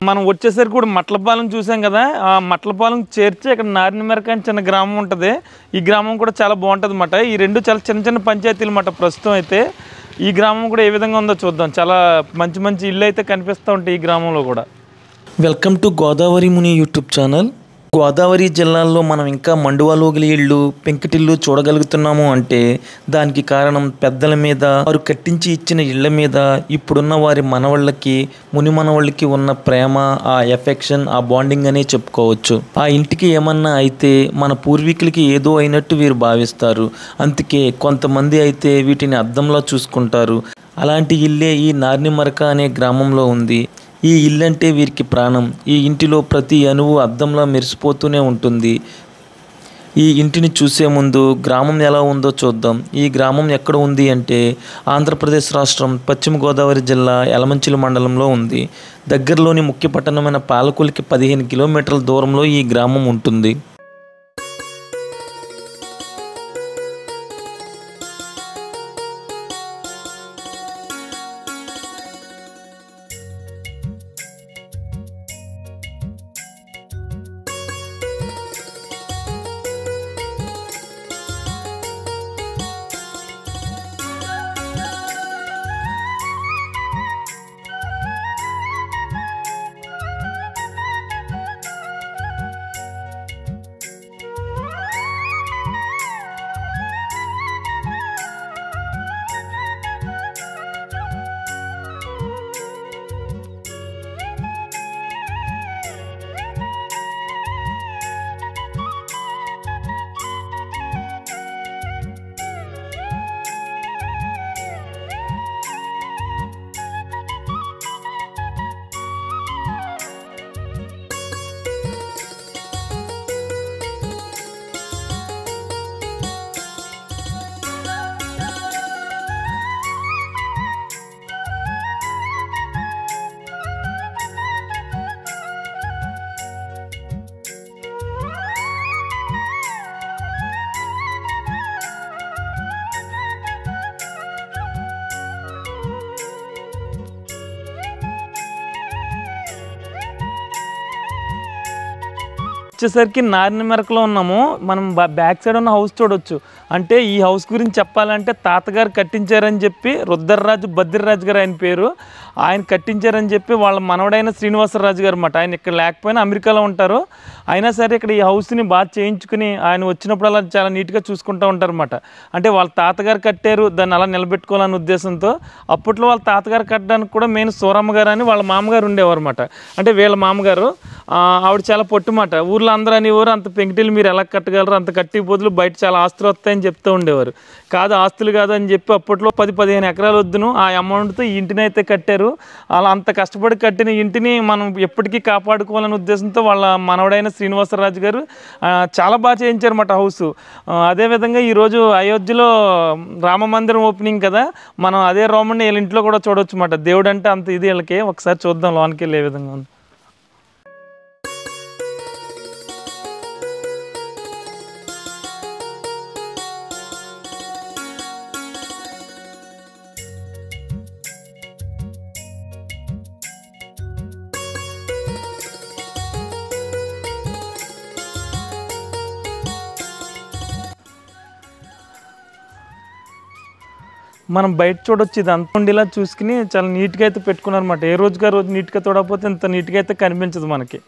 మనం వచ్చేసరికి కూడా మట్లపాలెం చూసాం కదా, ఆ మట్లపాలెం చేర్చి ఇక్కడ నారినమెరక అని చిన్న గ్రామం ఉంటుంది. ఈ గ్రామం కూడా చాలా బాగుంటుంది అన్నమాట. ఈ రెండు చాలా చిన్న చిన్న పంచాయతీలు అన్నమాట. ప్రస్తుతం అయితే ఈ గ్రామం కూడా ఏ విధంగా ఉందో చూద్దాం. చాలా మంచి మంచి ఇల్లు అయితే కనిపిస్తూ ఉంటాయి ఈ గ్రామంలో కూడా. Welcome to Godavari Muni YouTube channel. Godavari జిల్లాల్లో మనం ఇంకా మండువాలోగిలి ఇళ్ళు, పెంకుటిల్లు చూడగలుగుతున్నాము అంటే దానికి కారణం పెద్దల మీద, వారు కట్టించి ఇచ్చిన ఇళ్ల మీద ఇప్పుడున్న వారి మనవాళ్ళకి, ముని మనవాళ్ళకి ఉన్న ప్రేమ, ఆ ఎఫెక్షన్, ఆ బాండింగ్ అనే చెప్పుకోవచ్చు. ఆ ఇంటికి ఏమన్నా అయితే మన పూర్వీకులకి ఏదో అయినట్టు వీరు భావిస్తారు. అందుకే కొంతమంది అయితే వీటిని అద్దంలో చూసుకుంటారు. అలాంటి ఇల్లే ఈ నారినమెరక అనే గ్రామంలో ఉంది. ఈ ఇల్లంటే వీరికి ప్రాణం. ఈ ఇంటిలో ప్రతి అణువు అద్దంలా మెరిసిపోతూనే ఉంటుంది. ఈ ఇంటిని చూసే ముందు గ్రామం ఎలా ఉందో చూద్దాం. ఈ గ్రామం ఎక్కడ ఉంది అంటే ఆంధ్రప్రదేశ్ రాష్ట్రం పశ్చిమ గోదావరి జిల్లా యలమంచిలి మండలంలో ఉంది. దగ్గరలోని ముఖ్య పట్టణమైన పాలకొల్లుకి 15 కిలోమీటర్ల దూరంలో ఈ గ్రామం ఉంటుంది. వచ్చేసరికి నారినమెరకలో ఉన్నాము. మనం బ్యాక్ సైడ్ ఉన్న హౌస్ చూడొచ్చు. అంటే ఈ హౌస్ గురించి చెప్పాలంటే తాతగారు కట్టించారని చెప్పి రుద్రరాజు బద్రిరాజు గారు ఆయన పేరు, ఆయన కట్టించారని చెప్పి వాళ్ళ మనవడైన శ్రీనివాసరాజు గారు అన్నమాట. ఆయన ఇక్కడ లేకపోయినా అమెరికాలో ఉంటారు. అయినా సరే ఇక్కడ ఈ హౌస్ని బాగా చేయించుకుని ఆయన వచ్చినప్పుడు అలా చాలా నీట్గా చూసుకుంటూ ఉంటారు అన్నమాట. అంటే వాళ్ళ తాతగారు కట్టారు, దాన్ని అలా నిలబెట్టుకోవాలనే ఉద్దేశంతో. అప్పట్లో వాళ్ళ తాతగారు కట్టడానికి కూడా మెయిన్ సూరమ్మ గారు అని వాళ్ళ మామగారు ఉండేవారు అన్నమాట. అంటే వీళ్ళ మామగారు ఆవిడ చాలా పొట్టుమాట. ఊర్లో అందరూ అనేవారు, అంత పెంకుటిల్లు మీరు ఎలా కట్టగలరు, అంత కట్టి బదులు బయట చాలా ఆస్తులు వస్తాయని చెప్తూ ఉండేవారు. కాదు, ఆస్తులు కాదు అని చెప్పి అప్పట్లో 10-15 ఎకరాలు వద్దును ఆ అమౌంట్తో ఈ ఇంటిని అయితే కట్టారు. అలా అంత కష్టపడి కట్టిన ఇంటిని మనం ఎప్పటికీ కాపాడుకోవాలనే ఉద్దేశంతో వాళ్ళ మనవడైన శ్రీనివాసరాజు గారు చాలా బాగా చేయించారన్నమాట హౌస్. అదేవిధంగా ఈరోజు అయోధ్యలో రామ మందిరం ఓపెనింగ్ కదా, మనం అదే రోమన్ని వీళ్ళ ఇంట్లో కూడా చూడవచ్చు అన్నమాట. దేవుడు అంటే అంత ఇది వీళ్ళకి. ఒకసారి చూద్దాం లోనికి వెళ్ళి ఏ విధంగా ఉంది. మనం బయట చూడొచ్చు. ఇది అంత ఉండేలా చూసుకుని చాలా నీట్గా అయితే పెట్టుకున్నారన్నమాట. ఏ రోజుగా రోజు నీట్గా తోడకపోతే ఇంత నీట్గా అయితే కనిపించదు మనకి.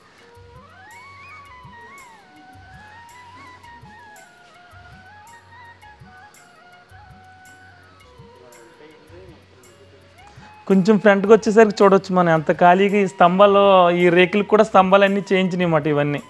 కొంచెం ఫ్రంట్కి వచ్చేసరికి చూడొచ్చు మనం ఎంత ఖాళీగా. ఈ స్తంభాలు, ఈ రేకులకు కూడా స్తంభాలన్నీ చేయించినాయి అన్నమాట ఇవన్నీ.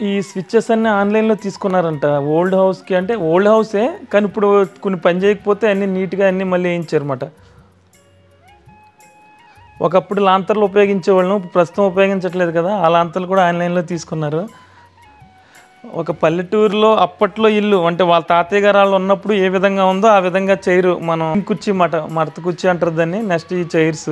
ఈ స్విచ్చెస్ అన్నీ ఆన్లైన్లో తీసుకున్నారంట ఓల్డ్ హౌస్కి. అంటే ఓల్డ్ హౌసే కానీ ఇప్పుడు కొన్ని పని చేయకపోతే అన్నీ నీట్గా అన్నీ మళ్ళీ వేయించారన్నమాట. ఒకప్పుడు లాంతర్లు ఉపయోగించేవాళ్ళం, ప్రస్తుతం ఉపయోగించట్లేదు కదా, ఆ లాంతర్లు కూడా ఆన్లైన్లో తీసుకున్నారు. ఒక పల్లెటూరులో అప్పట్లో ఇల్లు అంటే వాళ్ళ తాతయ్య గారు వాళ్ళు ఉన్నప్పుడు ఏ విధంగా ఉందో ఆ విధంగా చైరు, మనం కుర్చీ మడత కుర్చీ అంటారు దాన్ని. నెక్స్ట్ ఈ చైర్స్.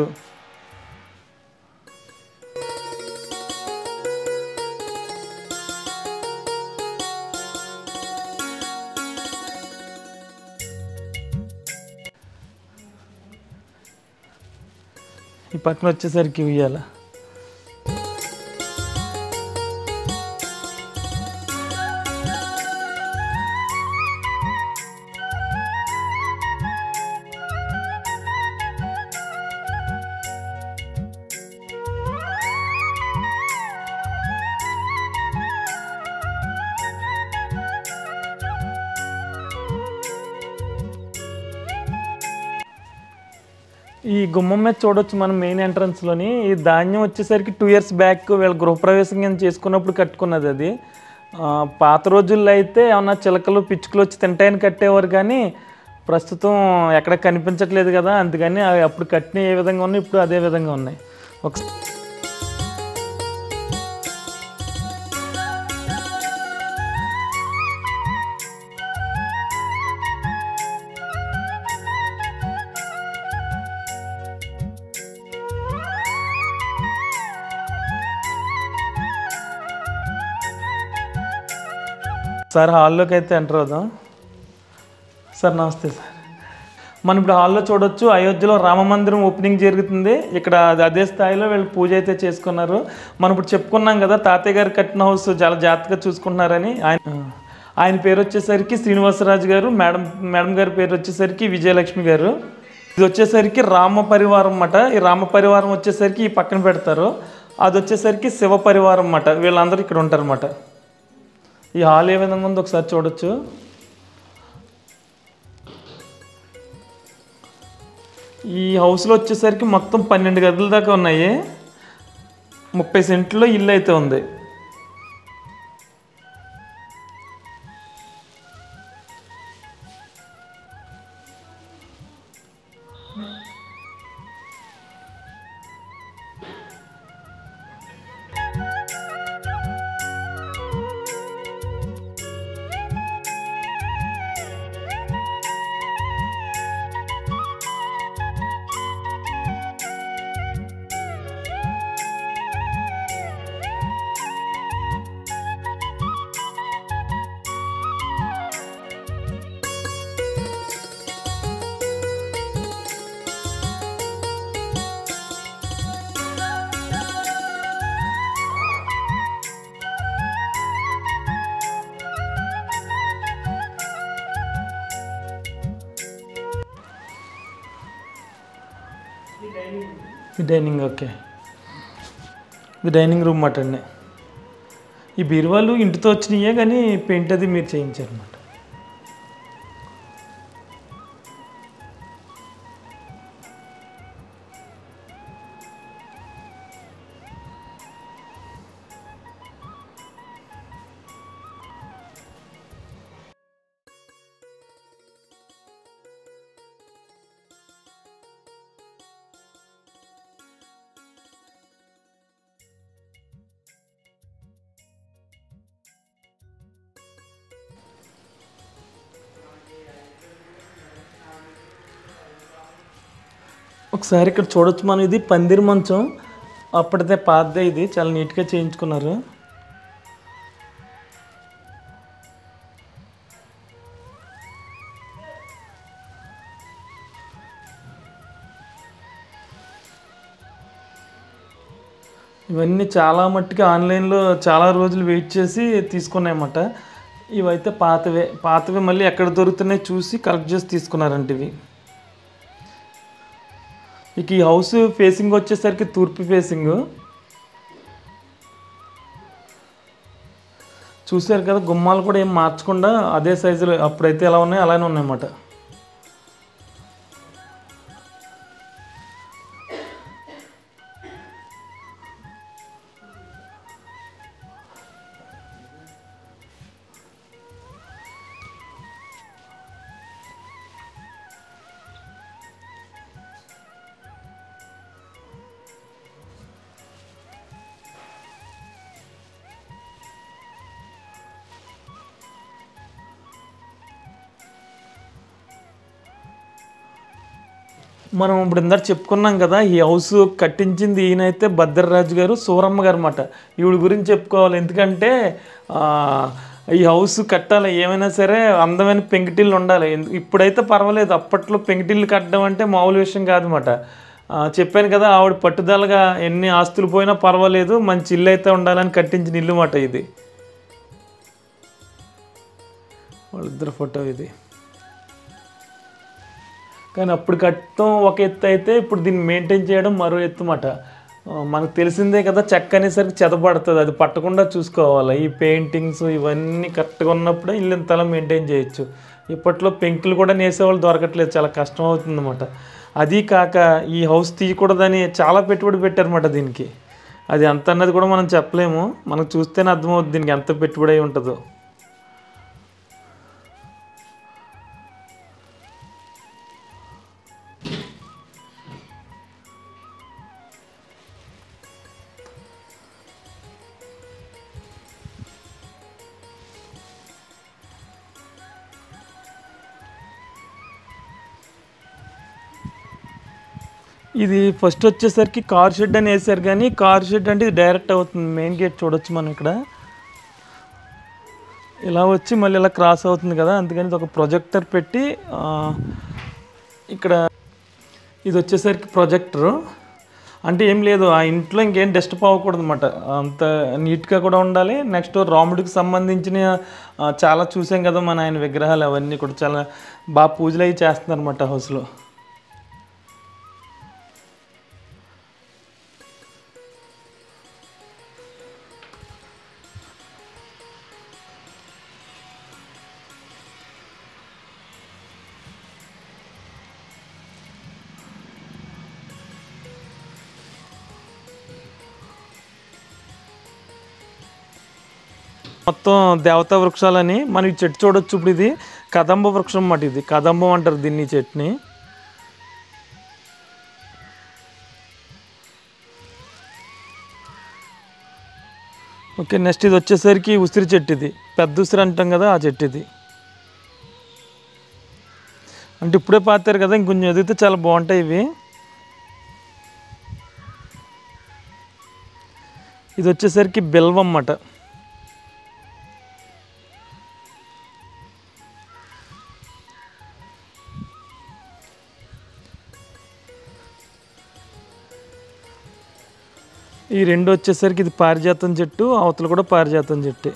ఈ పక్కన వచ్చేసరికి ఉయ్యాల. ఈ గుమ్మం మీద చూడొచ్చు మనం మెయిన్ ఎంట్రన్స్లోని. ఈ ధాన్యం వచ్చేసరికి 2 years బ్యాక్ వీళ్ళ గృహప్రవేశం కింద చేసుకున్నప్పుడు కట్టుకున్నది అది. పాత రోజుల్లో అయితే ఏమన్నా చిలకలు పిచ్చుకలు వచ్చి తింటాయని కట్టేవారు, కానీ ప్రస్తుతం ఎక్కడ కనిపించట్లేదు కదా, అందుకని అవి అప్పుడు కట్టిన ఏ విధంగా ఉన్నాయి ఇప్పుడు అదే విధంగా ఉన్నాయి. సార్ హాల్లోకి అయితే ఎంటర్ అవుదాం. సార్ నమస్తే సార్. మనం ఇప్పుడు హాల్లో చూడొచ్చు, అయోధ్యలో రామ మందిరం ఓపెనింగ్ జరుగుతుంది. ఇక్కడ అదే స్థాయిలో వీళ్ళు పూజ అయితే చేసుకున్నారు. మనం ఇప్పుడు చెప్పుకున్నాం కదా తాతయ్య గారు కట్టిన హౌస్ చాలా జాగ్రత్తగా చూసుకుంటున్నారని. ఆయన పేరు వచ్చేసరికి శ్రీనివాసరాజు గారు, మేడం గారి పేరు వచ్చేసరికి విజయలక్ష్మి గారు. ఇది వచ్చేసరికి రామ పరివారం అన్నమాట. ఈ రామ పరివారం వచ్చేసరికి ఈ పక్కన పెడతారు, అది వచ్చేసరికి శివ పరివారం అన్నమాట. వీళ్ళందరూ ఇక్కడ ఉంటారు అన్నమాట. ఈ హాల్ ఏ విధంగా ఉందో ఒకసారి చూడొచ్చు. ఈ హౌస్లో వచ్చేసరికి మొత్తం 12 గదుల దాకా ఉన్నాయి. 30 సెంట్లో ఇల్లు అయితే ఉంది. ఇది డైనింగ్. ఓకే, ఇది డైనింగ్ రూమ్ మాట అండి. ఈ బీరువాలు ఇంటితో వచ్చినాయే, కానీ పెయింట్ అది మీరు చేయించారన్నమాట. ఒకసారి ఇక్కడ చూడొచ్చు మనం, ఇది పందిరి మంచం. అప్పటిదే పాతదే, ఇది చాలా నీట్గా చేయించుకున్నారు. ఇవన్నీ చాలా మట్టుకి ఆన్లైన్లో చాలా రోజులు వెయిట్ చేసి తీసుకున్నాయన్నమాట. ఇవైతే పాతవే మళ్ళీ ఎక్కడ దొరుకుతున్నాయి చూసి కలెక్ట్ చేసి తీసుకున్నారంట ఇవి. ఇక ఈ హౌస్ ఫేసింగ్ వచ్చేసరికి తూర్పు ఫేసింగ్. చూసారు కదా, గుమ్మాలు కూడా ఏం మార్చకుండా అదే సైజులో అప్పుడైతే ఎలా ఉన్నాయో అలానే ఉన్నాయన్నమాట. మనం ఇప్పుడు ఇందాక చెప్పుకున్నాం కదా, ఈ హౌస్ కట్టించింది ఈయనైతే భద్రరాజు గారు, సూరమ్మ గారు అన్నమాట. ఈవిడ గురించి చెప్పుకోవాలి, ఎందుకంటే ఈ హౌస్ కట్టాలి ఏమైనా సరే అందమైన పెంకుటిల్లు ఉండాలి. ఇప్పుడైతే పర్వాలేదు, అప్పట్లో పెంకుటిల్లు కట్టడం అంటే మామూలు విషయం కాదన్నమాట. చెప్పాను కదా, ఆవిడ పట్టుదలగా ఎన్ని ఆస్తులు పోయినా పర్వాలేదు మంచి ఇల్లు అయితే ఉండాలని కట్టించిన ఇల్లు మాట ఇది. వాళ్ళిద్దరు ఫోటో ఇది. కానీ అప్పుడు కట్టడం ఒక ఎత్తు అయితే ఇప్పుడు దీన్ని మెయింటైన్ చేయడం మరో ఎత్తు మాట. మనకు తెలిసిందే కదా, చెక్క అనేసరికి చెదపడుతుంది, అది పట్టకుండా చూసుకోవాలి. ఈ పెయింటింగ్స్ ఇవన్నీ కరెక్ట్గా ఉన్నప్పుడే ఇల్లు ఇంతలా మెయింటైన్ చేయొచ్చు. ఇప్పట్లో పెంకులు కూడా నేసేవాళ్ళు దొరకట్లేదు, చాలా కష్టం అవుతుంది అన్నమాట. అది కాక ఈ హౌస్ తీయకూడదని చాలా పెట్టుబడి పెట్టారన్నమాట దీనికి. అది ఎంత అన్నది కూడా మనం చెప్పలేము, మనకు చూస్తేనే అర్థమవుతుంది దీనికి ఎంత పెట్టుబడి అయి ఉంటుందో. ఇది ఫస్ట్ వచ్చేసరికి కార్ షెడ్ అని వేసారు, కానీ కార్ షెడ్ అంటే ఇది డైరెక్ట్ అవుతుంది. మెయిన్ గేట్ చూడొచ్చు మనం ఇక్కడ, ఇలా వచ్చి మళ్ళీ ఇలా క్రాస్ అవుతుంది కదా, అందుకని ఇది ఒక ప్రొజెక్టర్ పెట్టి ఇక్కడ ఇది వచ్చేసరికి ప్రొజెక్టరు. అంటే ఏం లేదు, ఆ ఇంట్లో ఇంకేం డిస్టర్బ్ అవ్వకూడదు అన్నమాట, అంత నీట్గా కూడా ఉండాలి. నెక్స్ట్ రాముడికి సంబంధించిన చాలా చూసాం కదా మన ఆయన విగ్రహాలు, అవన్నీ కూడా చాలా బాగా పూజలు అవి చేస్తున్నారు అన్నమాట హౌస్లో. మొత్తం దేవతా వృక్షాలని మనం ఈ చెట్టు చూడొచ్చు. ఇప్పుడు ఇది కదంబ వృక్షం అన్నమాట, ఇది కదంబం అంటారు దీన్ని, చెట్టుని. ఓకే, నెక్స్ట్ ఇది వచ్చేసరికి ఉసిరి చెట్టు, ఇది పెద్ద ఉసిరి అంటాం కదా ఆ చెట్టు ఇది. అంటే ఇప్పుడే పాతారు కదా, ఇంకొంచెం ఎదిగితే చాలా బాగుంటాయి ఇవి. ఇది వచ్చేసరికి బెల్వం అన్నమాట. ఈ రెండు వచ్చేసరికి ఇది పారిజాతం చెట్టు, అవతల కూడా పారిజాతం చెట్టే.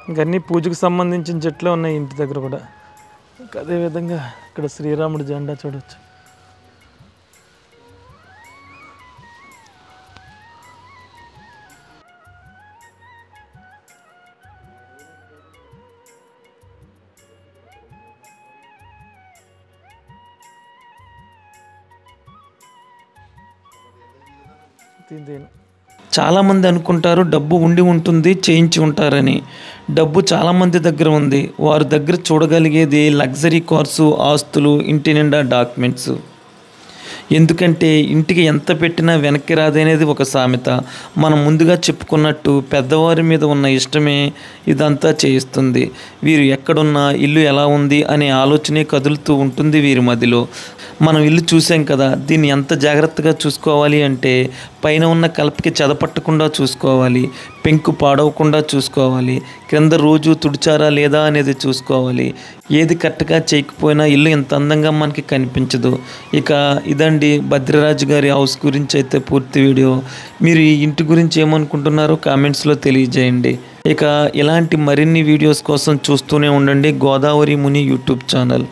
ఇంకన్నీ పూజకు సంబంధించిన చెట్లే ఉన్నాయి ఇంటి దగ్గర కూడా. అదేవిధంగా ఇక్కడ శ్రీరాముడి జెండా చూడవచ్చు. చాలామంది అనుకుంటారు డబ్బు ఉండి ఉంటుంది, చేయించి ఉంటారని. డబ్బు చాలామంది దగ్గర ఉంది, వారి దగ్గర చూడగలిగేది లగ్జరీ కార్సు, ఆస్తులు, ఇంటి నిండా డాక్యుమెంట్స్. ఎందుకంటే ఇంటికి ఎంత పెట్టినా వెనక్కి రాదనేది ఒక సామెత. మనం ముందుగా చెప్పుకున్నట్టు పెద్దవారి మీద ఉన్న ఇష్టమే ఇదంతా చేయిస్తుంది. వీరు ఎక్కడున్నా ఇల్లు ఎలా ఉంది అనే ఆలోచనే కదులుతూ ఉంటుంది వీరి మదిలో. మనం ఇల్లు చూసాం కదా, దీన్ని ఎంత జాగ్రత్తగా చూసుకోవాలి అంటే పైన ఉన్న కలపకి చెదపట్టకుండా చూసుకోవాలి, పెంకు పాడవకుండా చూసుకోవాలి, క్రింద రోజు తుడిచారా లేదా అనేది చూసుకోవాలి. ఏది కరెక్ట్గా చేయకపోయినా ఇల్లు ఇంత అందంగా మనకి కనిపించదు. ఇక ఇదండి భద్రరాజు గారి హౌస్ గురించి అయితే పూర్తి వీడియో. మీరు ఈ ఇంటి గురించి ఏమనుకుంటున్నారో కామెంట్స్లో తెలియజేయండి. ఇక ఇలాంటి మరిన్ని వీడియోస్ కోసం చూస్తూనే ఉండండి గోదావరి ముని యూట్యూబ్ ఛానల్.